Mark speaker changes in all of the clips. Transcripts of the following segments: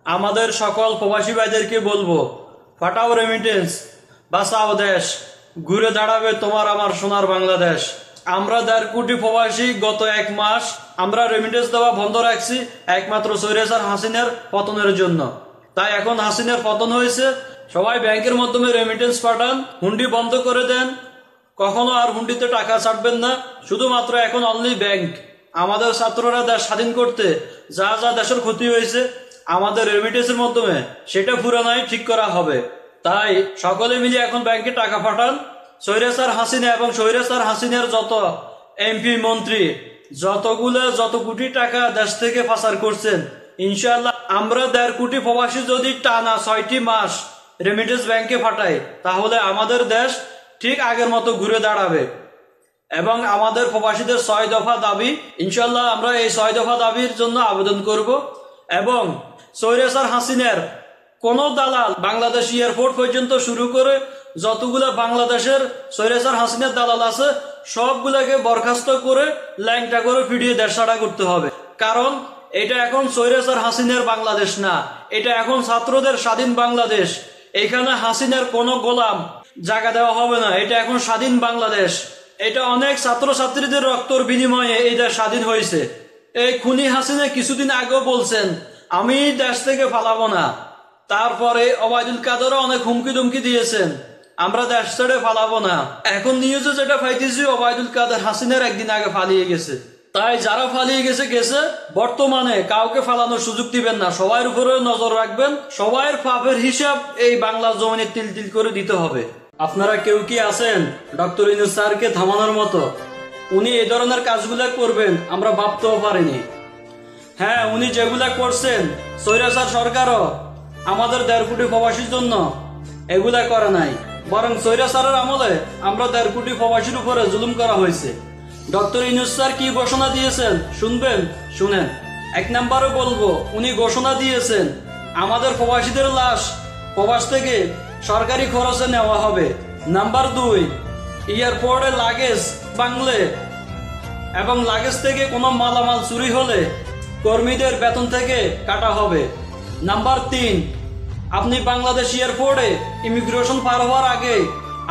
Speaker 1: আমাদের সকল প্রবাসী ভাইদেরকে বলবো, ফাটাও রেমিটেন্স, বাঁচাও দেশ, ঘুরে দাঁড়াবে তোমার আমার সোনার বাংলাদেশ। আমরা 1.5 কোটি প্রবাসী গত 1 মাস আমরা রেমিটেন্স দেওয়া বন্ধ রাখছি একমাত্র স্বৈরাচার হাসিনার পতনের জন্য। তাই এখন হাসিনার পতন হয়েছে, সবাই ব্যাংকের মাধ্যমে রেমিটেন্স পাঠান, হুন্ডি বন্ধ করে দেন, কখনো আর হুন্ডিতে টাকা ছাড়বেন না, শুধুমাত্র এখন অনলি ব্যাংক। আমাদের ছাত্ররা দেশ স্বাধীন করতে যা যা দেশের ক্ষতি হয়েছে আমাদের রেমিটেন্সের মাধ্যমে সেটা পুরানাই ঠিক করা হবে। তাই সকলে মিলে এখন ব্যাংকে টাকা পাঠান। স্বৈরাচার হাসিনা এবং স্বৈরাচার হাসিনার যত এমপি মন্ত্রী যত কোটি টাকা দেশ থেকে পাচার করছেন, ইনশাআল্লাহ আমরা 1.5 কোটি প্রবাসী যদি টানা 6টি মাস রেমিটেন্স ব্যাংকে পাঠাই তাহলে আমাদের দেশ ঠিক আগের মতো ঘুরে দাঁড়াবে। এবং আমাদের প্রবাসীদের 6 দফা দাবি, ইনশাআল্লাহ আমরা এই 6 দফা দাবির জন্য আবেদন করব। এবং স্বৈরাচার হাসিনার কোন দালাল বাংলাদেশ এয়ারপোর্ট পর্যন্ত শুরু করে যতগুলো বাংলাদেশের স্বৈরাচার হাসিনার দালাল আছে সবগুলাকে বরখাস্ত করে ল্যাংটা করে ফিরিয়ে দেশ ছাড়া করতে হবে। কারণ এটা এখন স্বৈরাচার হাসিনার বাংলাদেশ না, এটা এখন ছাত্রদের স্বাধীন বাংলাদেশ। এখানে হাসিনার কোনো গোলাম জায়গা দেওয়া হবে না, এটা এখন স্বাধীন বাংলাদেশ। এটা অনেক ছাত্রছাত্রীদের রক্তর বিনিময়ে এই দেশ স্বাধীন হয়েছে। এই খুনি হাসিনা কিছুদিন আগেও বলছেন আমি দেশ থেকে পালাবো না, তারপরে ওবায়দুল কাদেরও অনেক হুমকি দুমকি দিয়েছেন আমরা দেশ ছেড়ে পালাবো না। এখন নিউজে যেটা পাইতেছি ওবায়দুল কাদের হাসিনার একদিন আগে পালিয়ে গেছে। তাই যারা পালিয়ে গেছে বর্তমানে কাউকে ফালানোর সুযোগ দিবেন না, সবার উপরে নজর রাখবেন। সবার পাপের হিসাব এই বাংলা জমিনে তিল তিল করে দিতে হবে। আপনারা কেউ কি আছেন ডক্টর ইউনূস স্যারকে থামানোর মতো? উনি এই ধরনের কাজগুলা করবেন আমরা ভাবতেও পারিনি। হ্যাঁ, উনি যেগুলা করছেন স্বৈরাচার সরকারও আমাদের 1.5 কোটি প্রবাসীর জন্য এগুলা করে নাই, বরং স্বৈরাচারের আমলে আমরা 1.5 কোটি প্রবাসীর উপরে জুলুম করা হয়েছে। ডক্টর ইউনূস স্যার কি ঘোষণা দিয়েছেন শুনবেন? শুনেন। 1 নম্বরে বলবো, উনি ঘোষণা দিয়েছেন আমাদের প্রবাসীদের লাশ প্রবাস থেকে সরকারি খরচে নেওয়া হবে। নাম্বার 2, এয়ারপোর্টে লাগেজ ভাঙলে এবং লাগেজ থেকে কোনো মালামাল চুরি হলে কর্মীদের বেতন থেকে কাটা হবে। নাম্বার 3, আপনি বাংলাদেশ এয়ারপোর্টে ইমিগ্রেশন পার হওয়ার আগে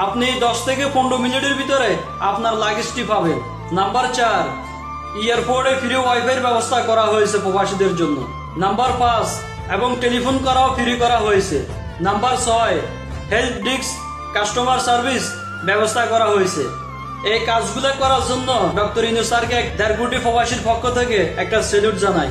Speaker 1: আপনি 10 থেকে 15 মিনিটের ভিতরে আপনার লাগেজটি পাবেন। নাম্বার 4, এয়ারপোর্টে ফ্রি ওয়াইফাই ব্যবস্থা করা হয়েছে প্রবাসীদের জন্য। নাম্বার 5, এবং টেলিফোন করাও ফ্রি করা হয়েছে। Number 6, help desk customer service ব্যবস্থা করা হয়েছে। এই কাজগুলো করার জন্য ডক্টর ইউনূস স্যারকে 1.5 কোটি প্রবাসীর পক্ষ থেকে একটা স্যালুট জানাই।